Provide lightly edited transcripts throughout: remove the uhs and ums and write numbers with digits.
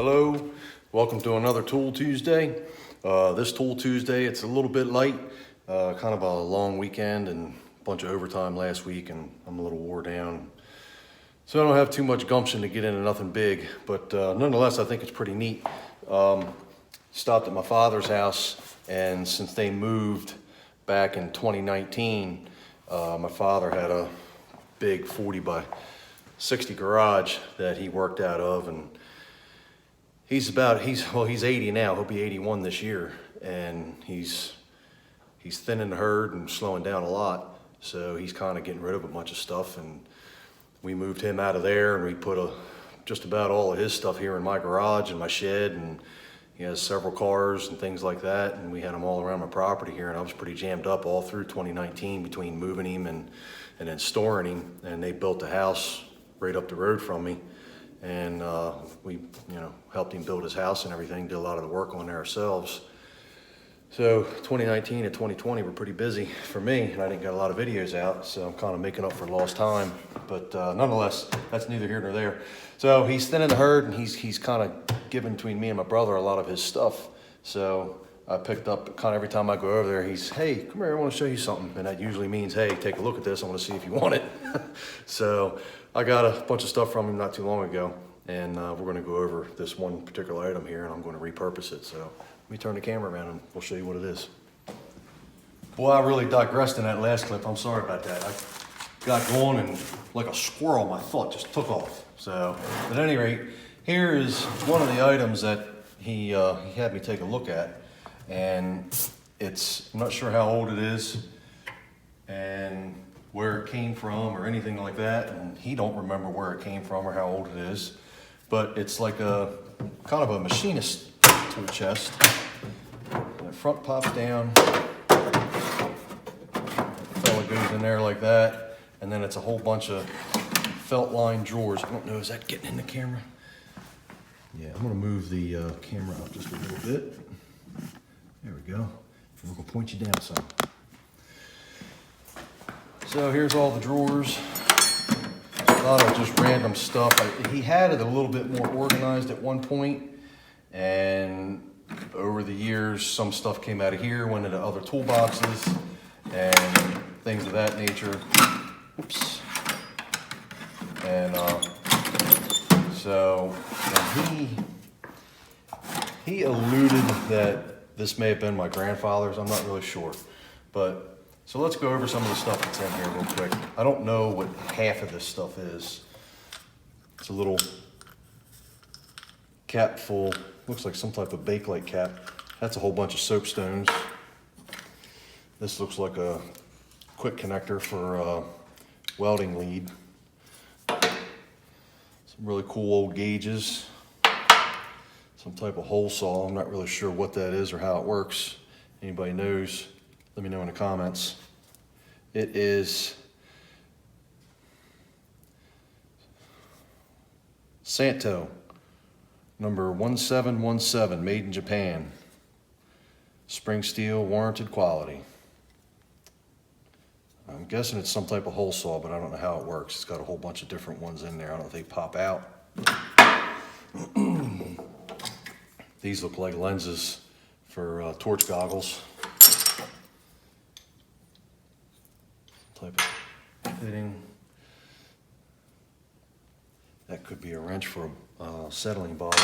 Hello, welcome to another Tool Tuesday. This Tool Tuesday, it's a little bit light, kind of a long weekend and a bunch of overtime last week, and I'm a little wore down. So I don't have too much gumption to get into nothing big, but nonetheless, I think it's pretty neat. Stopped at my father's house, and since they moved back in 2019, my father had a big 40 by 60 garage that he worked out of, and he's 80 now. He'll be 81 this year, and he's thinning the herd and slowing down a lot. So he's kind of getting rid of a bunch of stuff, and we moved him out of there, and we put just about all of his stuff here in my garage and my shed, and he has several cars and things like that, and we had them all around my property here, and I was pretty jammed up all through 2019 between moving him and then storing him, and they built a house right up the road from me, and we helped him build his house and everything, did a lot of the work on there ourselves. So 2019 and 2020 were pretty busy for me, and I didn't get a lot of videos out, so I'm kind of making up for lost time, but nonetheless, that's neither here nor there. So he's thinning the herd, and he's kind of giving between me and my brother a lot of his stuff. So I picked up, kind of every time I go over there, he's, hey, come here, I want to show you something. And that usually means, hey, take a look at this, I want to see if you want it. So I got a bunch of stuff from him not too long ago, and we're going to go over this one particular item here, and I'm going to repurpose it. So let me turn the camera around and we'll show you what it is. Boy, I really digressed in that last clip. I'm sorry about that. I got going, and like a squirrel, my foot just took off. So at any rate, here is one of the items that he had me take a look at, and I'm not sure how old it is and where it came from or anything like that, and he don't remember where it came from or how old it is, but it's like a kind of a machinist tool chest. The front pops down, the fella goes in there like that, and then it's a whole bunch of felt line drawers. I don't know, is that getting in the camera? Yeah, I'm gonna move the camera up just a little bit. There we go. And we're gonna point you down some. So here's all the drawers. A lot of just random stuff. He had it a little bit more organized at one point, and over the years, some stuff came out of here, went into other toolboxes, and things of that nature. Oops. And he alluded that this may have been my grandfather's. I'm not really sure, but so let's go over some of the stuff that's in here real quick. I don't know what half of this stuff is. It's a little cap full, looks like some type of Bakelite cap. That's a whole bunch of soapstones. This looks like a quick connector for a welding lead. Some really cool old gauges. Some type of hole saw. I'm not really sure what that is or how it works. Anybody knows, let me know in the comments. It is Santo, number 1717, made in Japan. Spring steel, warranted quality. I'm guessing it's some type of hole saw, but I don't know how it works. It's got a whole bunch of different ones in there. I don't know if they pop out. These look like lenses for torch goggles. Type of fitting. That could be a wrench for a settling bottle.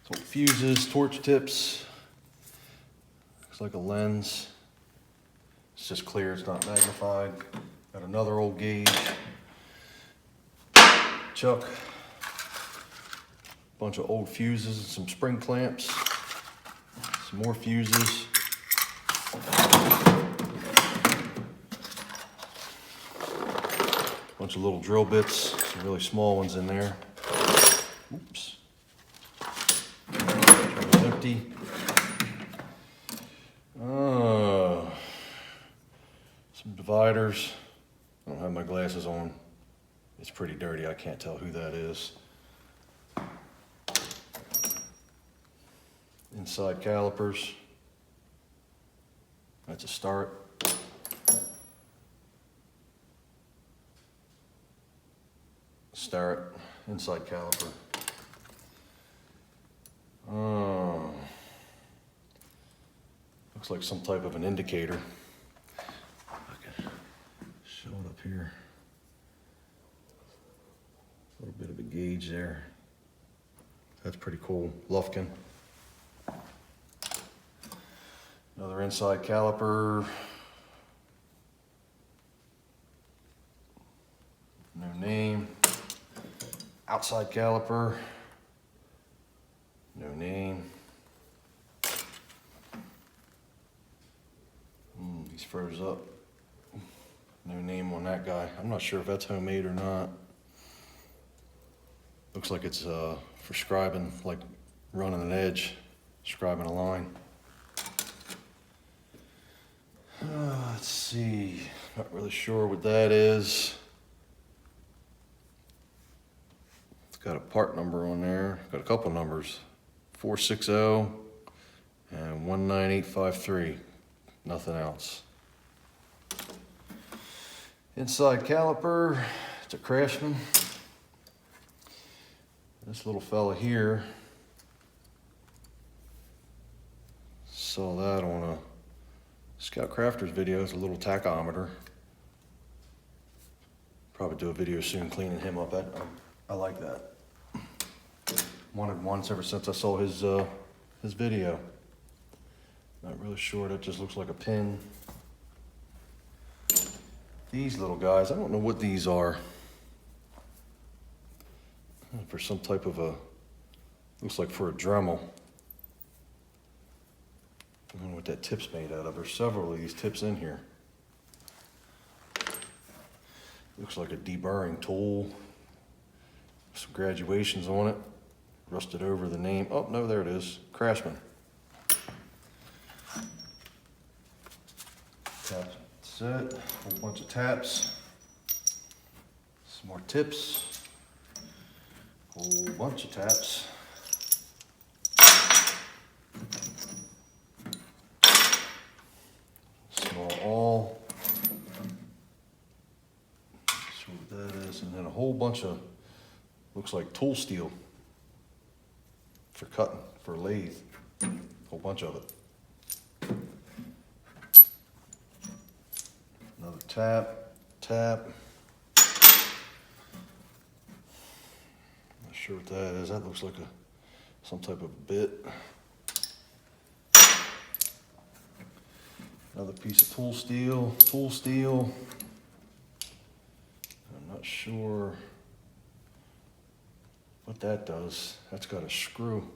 So fuses, torch tips. Looks like a lens. It's just clear, it's not magnified. Got another old gauge. Chuck. Bunch of old fuses and some spring clamps. Some more fuses. Bunch of little drill bits, some really small ones in there. Oops. It's empty. Some dividers. I don't have my glasses on. It's pretty dirty, I can't tell who that is. Inside calipers. That's a start. Start inside caliper. Looks like some type of an indicator. I can show it up here. A little bit of a gauge there. That's pretty cool. Lufkin. Another inside caliper. No name. Outside caliper. No name. He's froze up. No name on that guy. I'm not sure if that's homemade or not. Looks like it's for scribing, like running an edge, scribing a line. Let's see. Not really sure what that is. It's got a part number on there. Got a couple numbers. 460 and 19853. Nothing else. Inside caliper. It's a Craftsman. This little fella here. Saw that on a Scout Crafters video. It's a little tachometer. Probably do a video soon cleaning him up. I like that. Wanted once ever since I saw his video. Not really sure. That just looks like a pin. These little guys, I don't know what these are. For some type of a, looks like for a Dremel. I don't know what that tip's made out of. There's several of these tips in here. Looks like a deburring tool. Some graduations on it. Rusted over the name. Oh, no, there it is. Craftsman. Taps set. Whole bunch of taps. Some more tips. Whole bunch of taps. Small awl. See what that is. And then a whole bunch of, looks like tool steel for cutting, for lathe. A whole bunch of it. Another tap. Not sure what that is. That looks like some type of bit. Another piece of tool steel. I'm not sure what that does. That's got a screw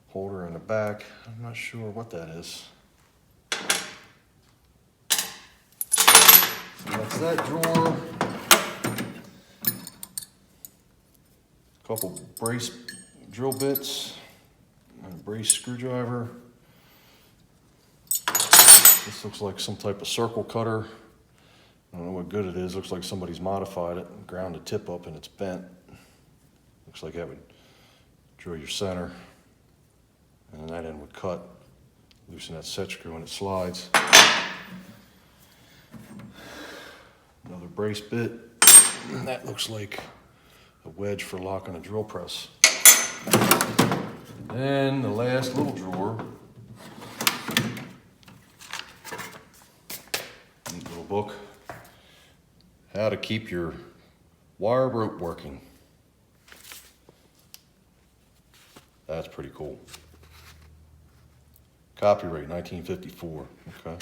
holder in the back. I'm not sure what that is. So that's that drawer. A couple brace drill bits and a brace screwdriver. This looks like some type of circle cutter. I don't know what good it is. Looks like somebody's modified it and ground the tip up and it's bent. Looks like that would drill your center. And then that end would cut. Loosen that set screw and it slides. Another brace bit. That looks like a wedge for locking a drill press. And then the last little drawer. Neat little book. How to keep your wire rope working. That's pretty cool. Copyright 1954. Okay.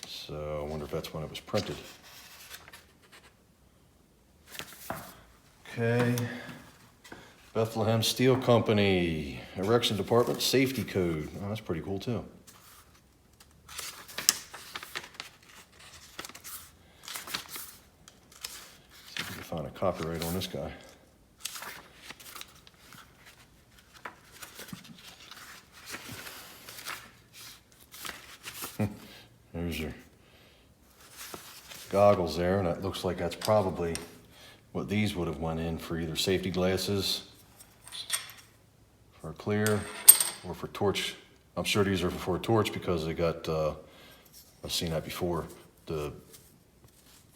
So I wonder if that's when it was printed. Okay. Bethlehem Steel Company, Erection Department Safety Code. Oh, that's pretty cool too. See if we can find a copyright on this guy. There's your goggles there, and that looks like that's probably what these would have went in for, either safety glasses for clear or for torch. I'm sure these are for a torch because they got, I've seen that before. The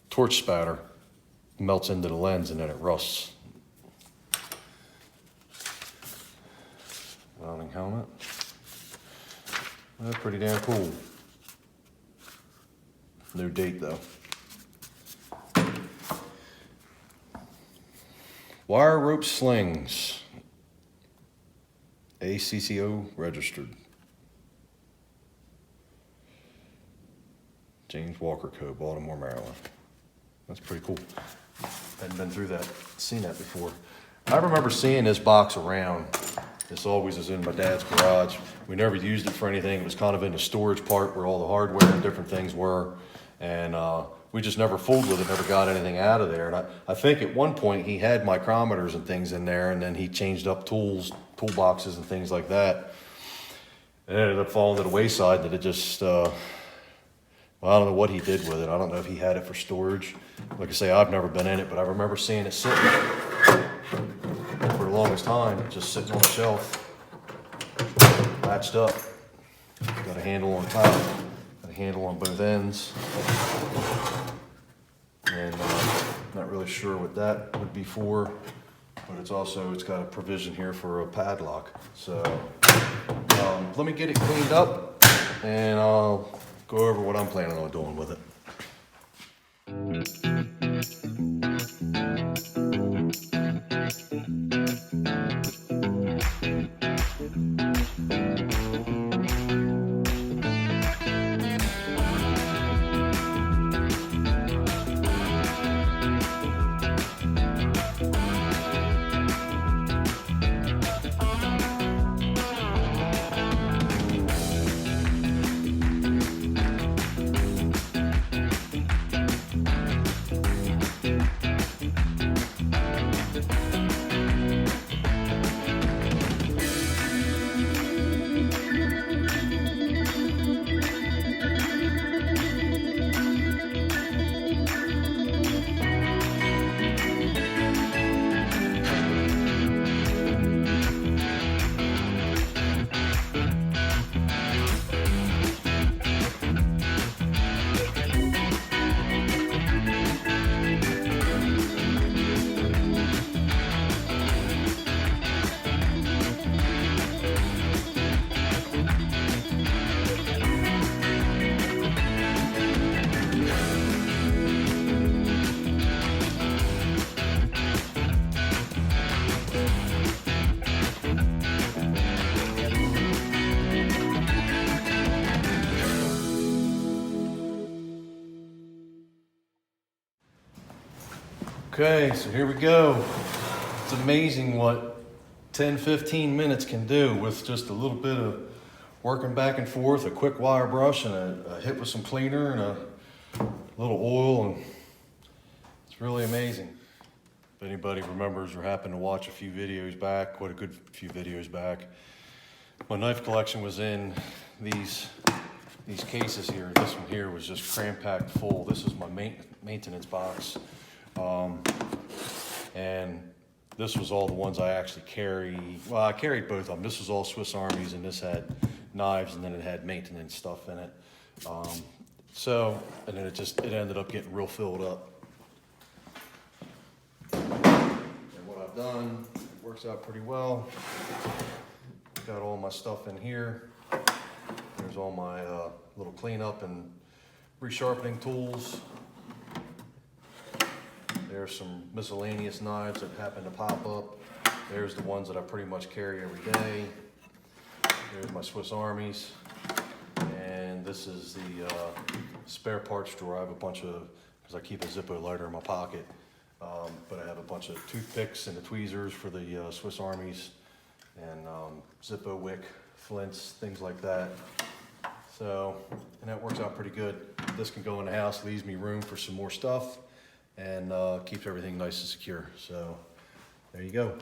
torch spatter melts into the lens and then it rusts. Mounting helmet. That's pretty damn cool. No date though. Wire rope slings. ACCO registered. James Walker Co., Baltimore, Maryland. That's pretty cool. Hadn't been through that, seen that before. I remember seeing this box around. This always is in my dad's garage. We never used it for anything. It was kind of in the storage part where all the hardware and different things were. And we just never fooled with it, never got anything out of there. And I think at one point he had micrometers and things in there, and then he changed up toolboxes and things like that. It ended up falling to the wayside that it just, well, I don't know what he did with it. I don't know if he had it for storage. Like I say, I've never been in it, but I remember seeing it sitting for the longest time, just sitting on the shelf, latched up. Got a handle on top, got a handle on both ends. And not really sure what that would be for, but it's got a provision here for a padlock. So let me get it cleaned up and I'll go over what I'm planning on doing with it. Okay, so here we go. It's amazing what 10, 15 minutes can do with just a little bit of working back and forth, a quick wire brush and a hit with some cleaner and a little oil, and it's really amazing. If anybody remembers or happened to watch a few videos back, quite a good few videos back, my knife collection was in these cases here. This one here was just cram-packed full. This is my maintenance box. And this was all the ones I actually carry. Well, I carried both of them. This was all Swiss Armies, and this had knives, and then it had maintenance stuff in it. And then it ended up getting real filled up. And what I've done, it works out pretty well. Got all my stuff in here. There's all my little cleanup and resharpening tools. There's some miscellaneous knives that happen to pop up. There's the ones that I pretty much carry every day. There's my Swiss Armies. And this is the spare parts drawer. I have a bunch of, because I keep a Zippo lighter in my pocket, but I have a bunch of toothpicks and the tweezers for the Swiss Armies, and Zippo wick, flints, things like that. So, and that works out pretty good. This can go in the house, leaves me room for some more stuff, and keeps everything nice and secure. So there you go.